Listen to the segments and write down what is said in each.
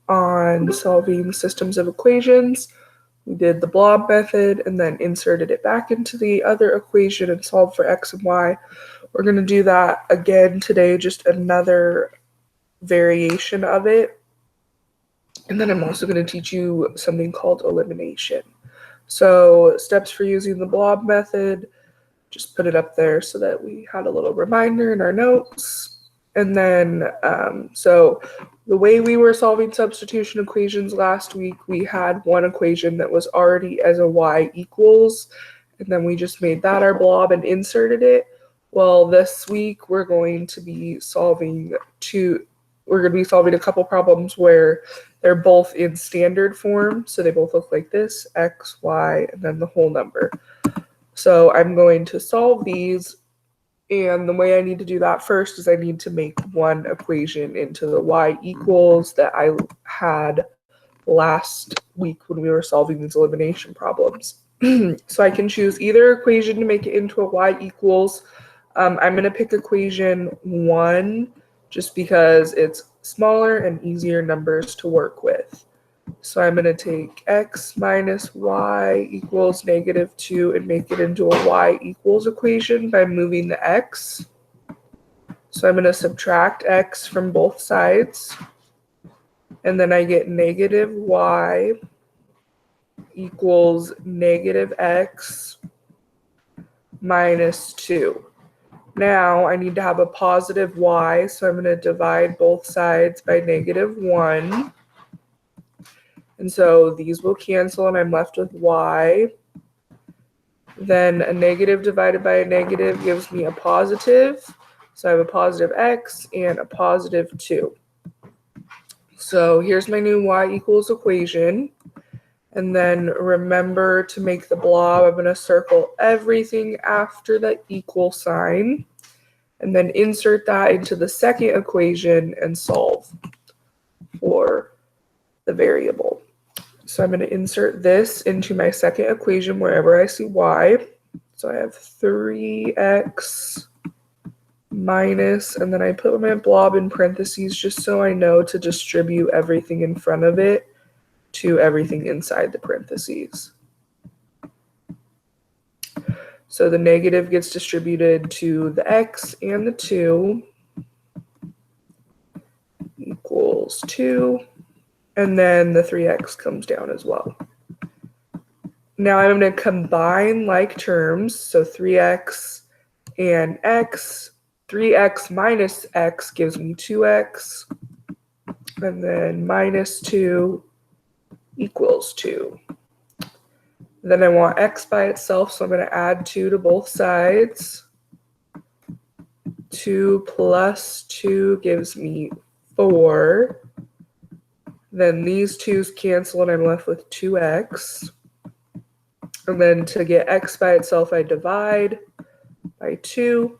on solving systems of equations. We did the blob method and then inserted it back into the other equation and solved for x and y. We're going to do that again today, just another variation of it. And then I'm also going to teach you something called elimination. So steps for using the blob method, just put it up there so that we had a little reminder in our notes. And then, so the way we were solving substitution equations last week, we had one equation that was already as a y equals, and then we just made that our blob and inserted it. Well, this week we're going to be solving a couple problems where they're both in standard form. So they both look like this, x, y, and then the whole number. So I'm going to solve these, and the way I need to do that first is I need to make one equation into the y equals that I had last week when we were solving these elimination problems. So I can choose either equation to make it into a y equals. I'm going to pick equation 1 just because it's smaller and easier numbers to work with. So I'm going to take x minus y equals -2 and make it into a y equals equation by moving the x. So I'm going to subtract x from both sides. And then I get -y equals -x minus 2. Now I need to have a positive y, so I'm going to divide both sides by -1. And so these will cancel and I'm left with y. Then a negative divided by a negative gives me a positive. So I have a positive x and a positive 2. So here's my new y equals equation. And then remember to make the blob, I'm going to circle everything after the equal sign. And then insert that into the second equation and solve for the variable. So I'm going to insert this into my second equation wherever I see y. So I have 3x minus, and then I put my blob in parentheses just so I know to distribute everything in front of it to everything inside the parentheses. So the negative gets distributed to the x and the 2 equals 2. And then the 3x comes down as well. Now I'm going to combine like terms. So 3x and x. 3x minus x gives me 2x. And then minus 2 equals 2. Then I want x by itself, so I'm going to add 2 to both sides. 2 plus 2 gives me 4. Then these 2's cancel and I'm left with 2x. And then to get x by itself, I divide by 2.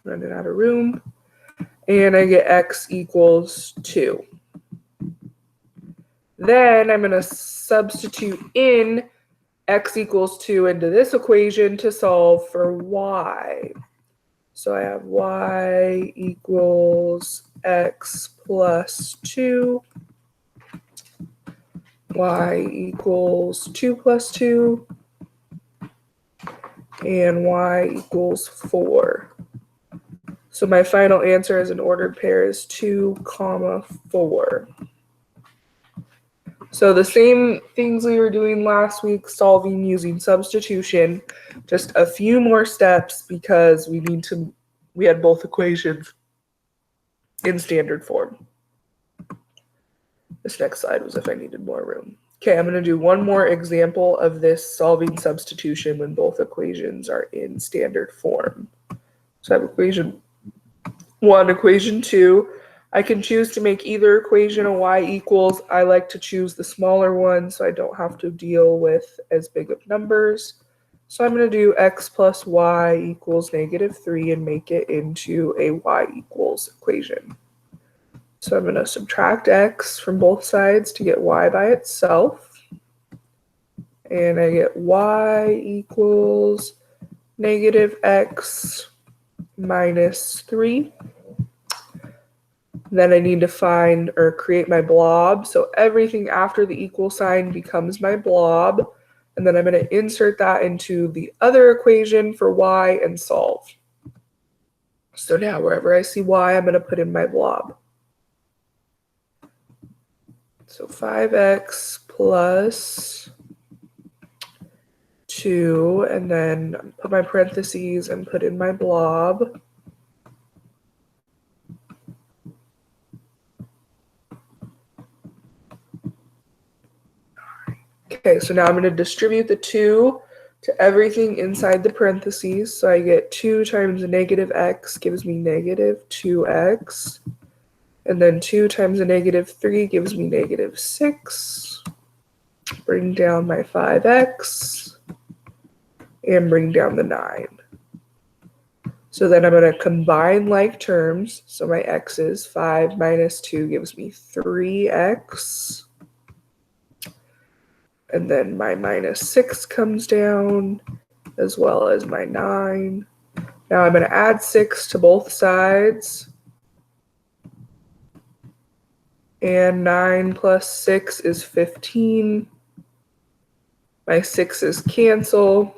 Running out of room. And I get x equals 2. Then I'm going to substitute in x equals 2 into this equation to solve for y. So I have y equals x plus 2. Y equals 2 plus 2. And y equals 4. So my final answer as an ordered pair is 2, 4. So the same things we were doing last week, solving using substitution, just a few more steps because we had both equations in standard form. This next slide was if I needed more room. Okay, I'm going to do one more example of this solving substitution when both equations are in standard form. So I have equation 1, equation 2. I can choose to make either equation a y equals. I like to choose the smaller one so I don't have to deal with as big of numbers. So I'm going to do x plus y equals -3 and make it into a y equals equation. So I'm going to subtract x from both sides to get y by itself. And I get y equals -x minus 3. Then I need to find or create my blob. So everything after the equal sign becomes my blob. And then I'm going to insert that into the other equation for y and solve. So now wherever I see y, I'm going to put in my blob. So 5x plus 2, and then put my parentheses and put in my blob. Okay, so now I'm going to distribute the 2 to everything inside the parentheses. So I get 2 times a negative x gives me negative 2x. And then 2 times a negative 3 gives me negative 6. Bring down my 5x. And bring down the 9. So then I'm going to combine like terms. So my x's, 5 minus 2 gives me 3x. And then my minus 6 comes down, as well as my 9. Now I'm going to add 6 to both sides. And 9 plus 6 is 15. My 6's cancel,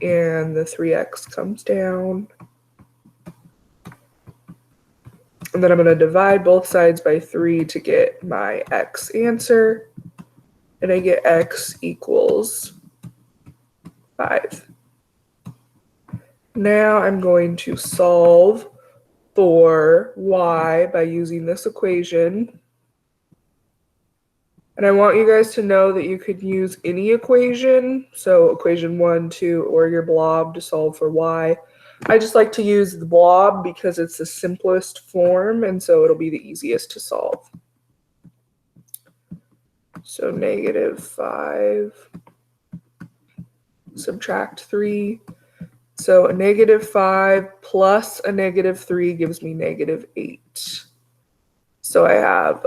and the 3x comes down. And then I'm going to divide both sides by 3 to get my x answer. And I get x equals 5. Now I'm going to solve for y by using this equation. And I want you guys to know that you could use any equation, so equation 1, 2, or your blob to solve for y. I just like to use the blob because it's the simplest form, and so it'll be the easiest to solve. So negative 5, subtract 3. So a negative 5 plus a negative 3 gives me negative 8. So I have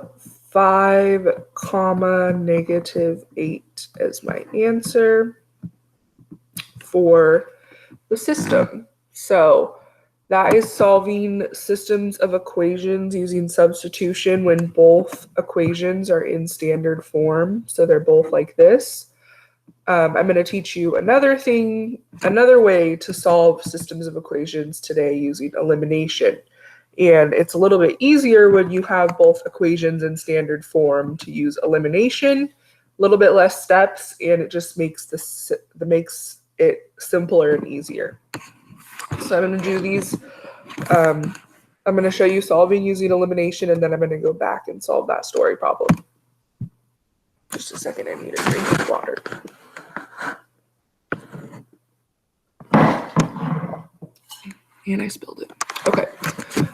5 comma negative 8 as my answer for the system. So that is solving systems of equations using substitution when both equations are in standard form. So they're both like this. I'm going to teach you another way to solve systems of equations today using elimination. And it's a little bit easier when you have both equations in standard form to use elimination. A little bit less steps, and it just makes it simpler and easier. So I'm going to do these. I'm going to show you solving using elimination, and then I'm going to go back and solve that story problem. Just a second, I need a drink of water. And I spilled it. Okay,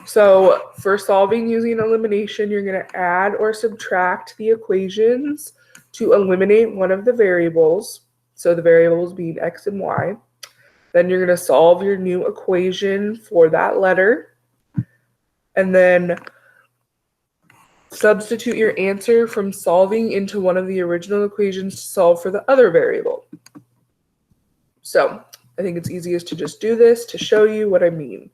so for solving using elimination, you're going to add or subtract the equations to eliminate one of the variables. So the variables being x and y. Then you're going to solve your new equation for that letter. And then substitute your answer from solving into one of the original equations to solve for the other variable. So I think it's easiest to just do this to show you what I mean.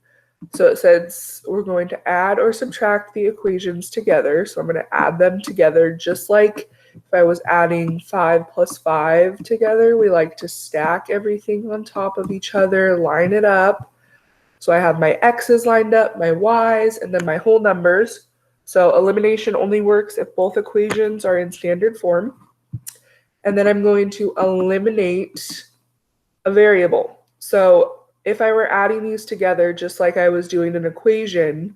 So it says we're going to add or subtract the equations together. So I'm going to add them together just like if I was adding 5 plus 5 together. We like to stack everything on top of each other, line it up. So I have my x's lined up, my y's, and then my whole numbers. So elimination only works if both equations are in standard form. And then I'm going to eliminate a variable. So if I were adding these together just like I was doing an equation,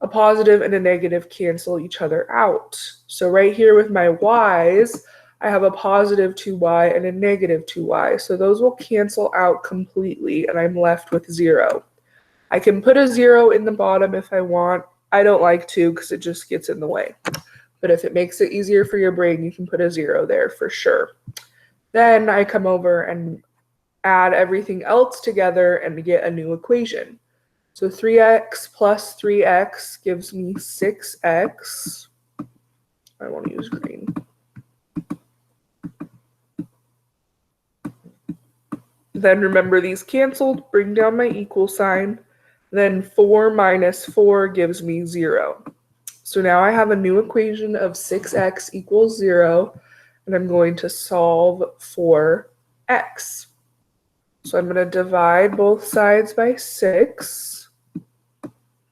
a positive and a negative cancel each other out. So right here with my y's, I have a positive 2y and a negative 2y. So those will cancel out completely, and I'm left with 0. I can put a 0 in the bottom if I want. I don't like to because it just gets in the way. But if it makes it easier for your brain, you can put a 0 there for sure. Then I come over and add everything else together and get a new equation. So 3x plus 3x gives me 6x. I want to use green. Then remember these canceled, bring down my equal sign. Then 4 minus 4 gives me 0. So now I have a new equation of 6x equals 0, and I'm going to solve for x. So I'm going to divide both sides by 6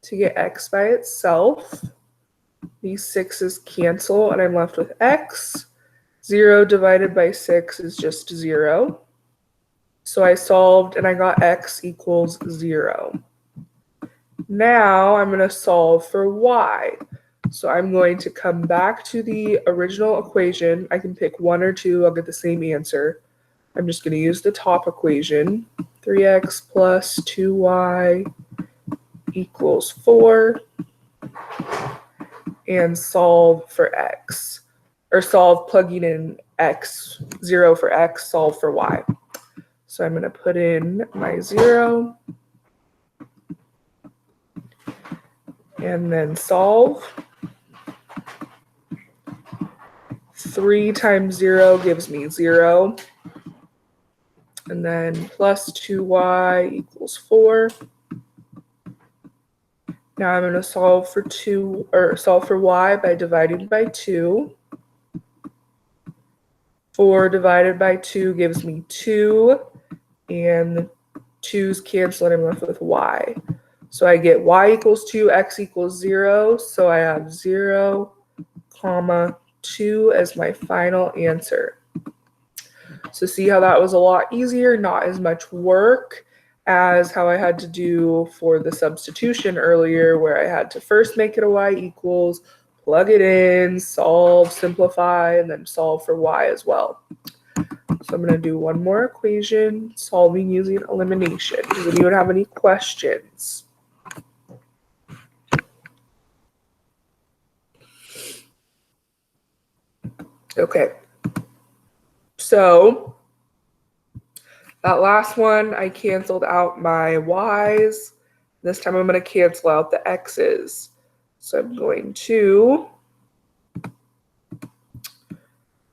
to get x by itself. These 6's cancel, and I'm left with x. 0 divided by 6 is just 0. So I solved, and I got x equals 0. Now I'm going to solve for y. So I'm going to come back to the original equation. I can pick 1 or 2. I'll get the same answer. I'm just going to use the top equation. 3x plus 2y equals 4. And solve for x. Or solve plugging in x, 0 for x, solve for y. So I'm going to put in my 0. And then solve. 3 times 0 gives me 0. And then plus 2y equals 4. Now I'm going to solve for y by dividing by 2. 4 divided by 2 gives me 2. And 2's cancel, and I'm left with y. So I get y equals 2, x equals 0. So I have 0, comma, 2 as my final answer. So see how that was a lot easier, not as much work as how I had to do for the substitution earlier, where I had to first make it a y equals, plug it in, solve, simplify, and then solve for y as well. So I'm going to do one more equation, solving using elimination. Does anyone have any questions? Okay. So that last one, I canceled out my y's. This time I'm going to cancel out the x's. So I'm going to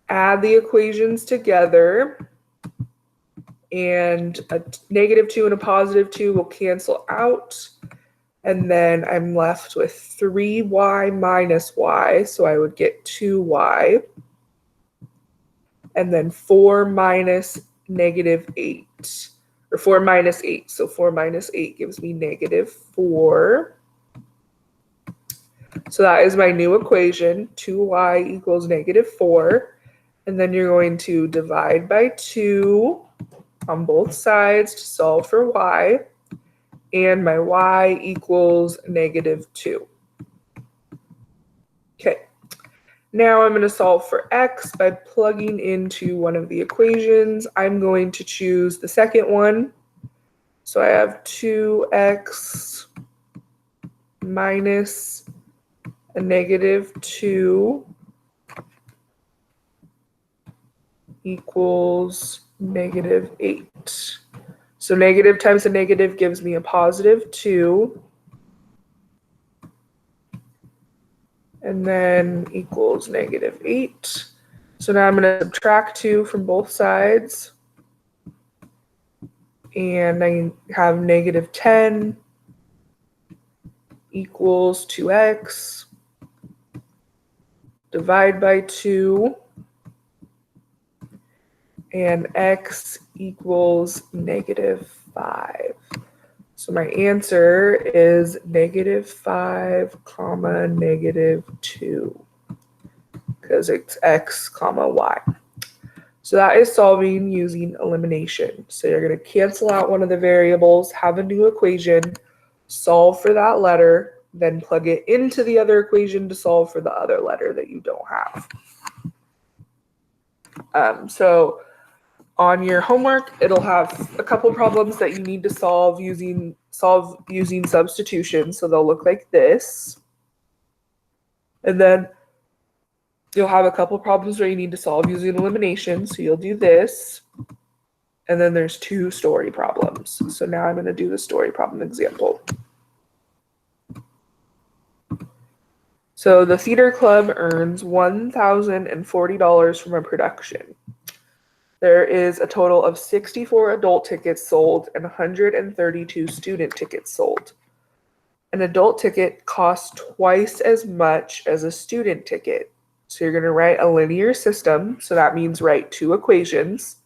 add the equations together, and a -2 and a +2 will cancel out. And then I'm left with 3y minus y, so I would get 2y. And then 4 minus -8, or 4 minus 8. So 4 minus 8 gives me -4. So that is my new equation, 2y equals -4. And then you're going to divide by 2 on both sides to solve for y. And my y equals -2. Okay. Now I'm going to solve for x by plugging into one of the equations. I'm going to choose the second one. So I have 2x minus a -2 equals -8. So negative times a negative gives me a +2. And then equals -8. So now I'm going to subtract 2 from both sides. And I have -10 equals 2x. Divide by 2. And x equals -5. So my answer is -5, -2, because it's x, y. So that is solving using elimination. So you're going to cancel out one of the variables, have a new equation, solve for that letter, then plug it into the other equation to solve for the other letter that you don't have. So on your homework, it'll have a couple problems that you need to solve using substitution. So they'll look like this. And then you'll have a couple problems where you need to solve using elimination. So you'll do this. And then there's 2 story problems. So now I'm going to do the story problem example. So the theater club earns $1,040 from a production. There is a total of 64 adult tickets sold and 132 student tickets sold. An adult ticket costs twice as much as a student ticket. So you're going to write a linear system. So that means write two equations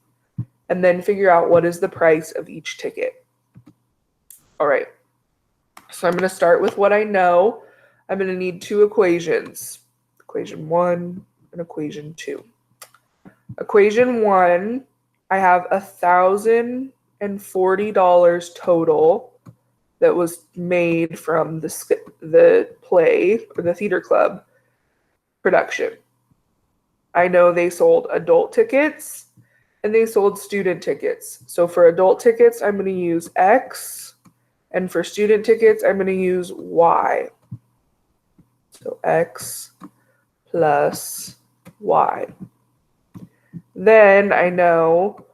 and then figure out what is the price of each ticket. All right. So I'm going to start with what I know. I'm going to need two equations, equation 1 and equation 2. Equation 1, I have $1,040 total that was made from the play or the theater club production. I know they sold adult tickets and they sold student tickets. So for adult tickets, I'm going to use X, and for student tickets, I'm going to use Y. So X plus Y. Then I know,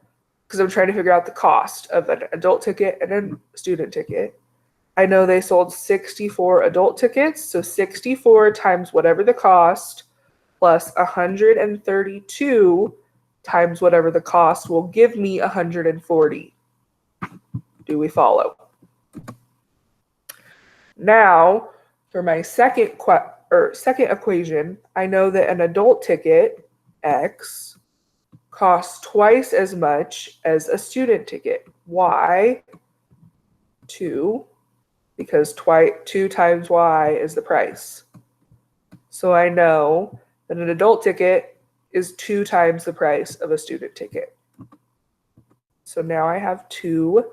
because I'm trying to figure out the cost of an adult ticket and a student ticket, I know they sold 64 adult tickets, so 64 times whatever the cost plus 132 times whatever the cost will give me 140. Do we follow? Now, for my second equation, I know that an adult ticket, X, costs twice as much as a student ticket, Y, 2, because 2 times Y is the price. So I know that an adult ticket is 2 times the price of a student ticket. So now I have two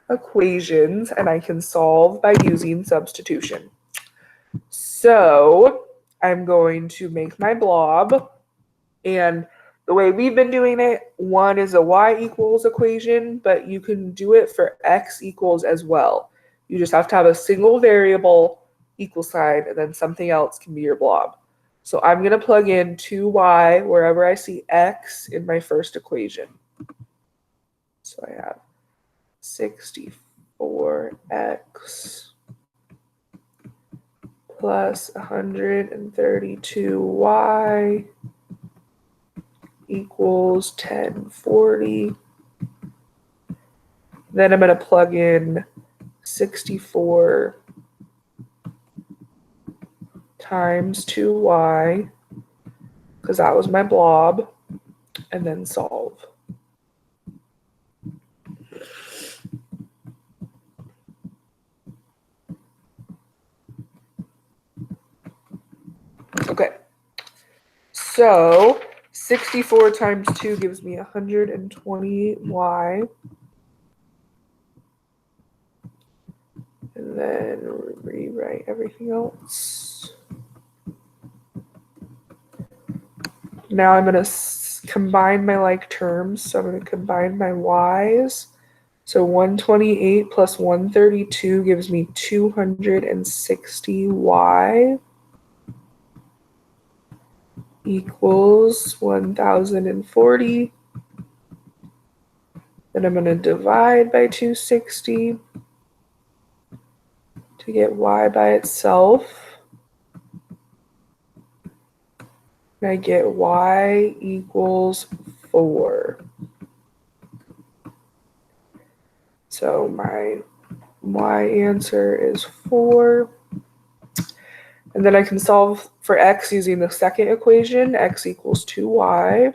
equations and I can solve by using substitution. So I'm going to make my blob, and the way we've been doing it, one is a y equals equation, but you can do it for x equals as well. You just have to have a single variable equal sign, and then something else can be your blob. So I'm going to plug in 2y wherever I see x in my first equation. So I have 64x plus 132y equals 1040. Then I'm going to plug in 64 times 2y, because that was my blob, and then solve. Okay, so 64 times 2 gives me 120y. And then rewrite everything else. Now I'm going to combine my like terms. So I'm going to combine my y's. So 128 plus 132 gives me 260y equals 1040. Then I'm going to divide by 260 to get y by itself. And I get y equals 4. So my y answer is 4. And then I can solve for x using the second equation, x equals 2y.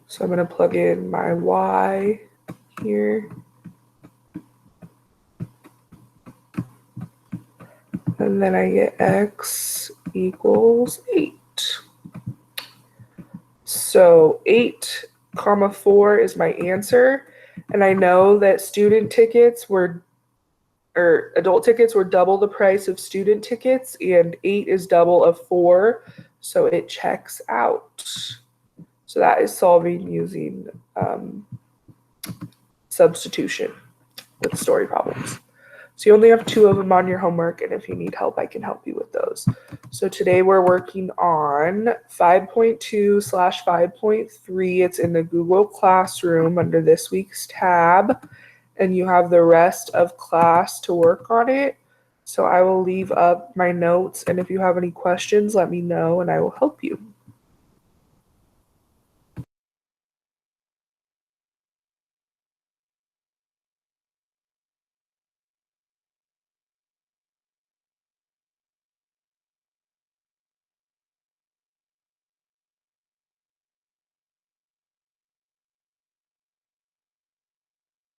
So I'm going to plug in my y here. And then I get x equals 8. So 8, 4 is my answer. And I know that adult tickets were double the price of student tickets, and 8 is double of 4, so it checks out. So that is solving using substitution with story problems. So you only have 2 of them on your homework, and if you need help, I can help you with those. So today we're working on 5.2/5.3. It's in the Google Classroom under this week's tab, and you have the rest of class to work on it. So I will leave up my notes, and if you have any questions, let me know, and I will help you.